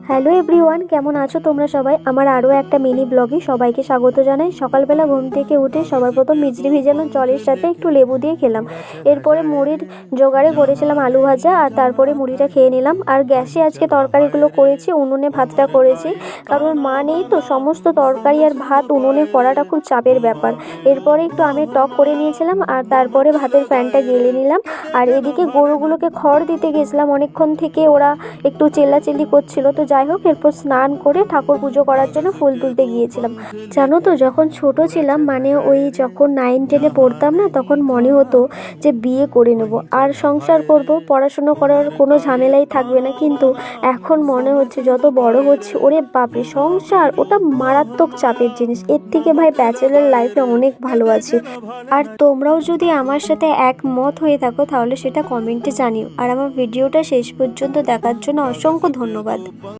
Hello everyone, কেমন আছো তোমরা সবাই? আমার আরও একটা মিনি ব্লগে সবাইকে স্বাগত জানাই। সকালবেলা ঘুম থেকে উঠে সবার প্রথম মিজরি ভিজানো জলের সাথে একটু লেবু দিয়ে খেলাম। এরপরে মুড়ির জোগাড়ে করেছিলাম আলু ভাজা, আর তারপরে মুড়িটা খেয়ে নিলাম। আর গ্যাসে আজকে তরকারিগুলো করেছি, উনুনে ভাতটা করেছি, কারণ মা নেই তো সমস্ত তরকারি আর ভাত উনুনে করাটা খুব চাপের ব্যাপার। এরপরে একটু আমের টক করে নিয়েছিলাম, আর তারপরে ভাতের ফ্যানটা গেলে নিলাম। আর এদিকে গরুগুলোকে খড় দিতে গেছিলাম, অনেকক্ষণ থেকে ওরা একটু চেল্লাচিল্লি করছিল। তো যাই হোক, এরপর স্নান করে ঠাকুর পুজো করার জন্য ফুল তুলতে গিয়েছিলাম। জানো তো, যখন ছোট ছিলাম, মানে ওই যখন 9-10-এ পড়তাম না, তখন মনে হতো যে বিয়ে করে নেব আর সংসার করব, পড়াশুনো করার কোনো ঝামেলাই থাকবে না। কিন্তু এখন মনে হচ্ছে যত বড় হচ্ছে, ওরে বাপরে, সংসার ওটা মারাত্মক চাপের জিনিস। এর থেকে ভাই ব্যাচেলর লাইফে অনেক ভালো আছে। আর তোমরাও যদি আমার সাথে একমত হয়ে থাকো তাহলে সেটা কমেন্টে জানিও। আর আমার ভিডিওটা শেষ পর্যন্ত দেখার জন্য অসংখ্য ধন্যবাদ।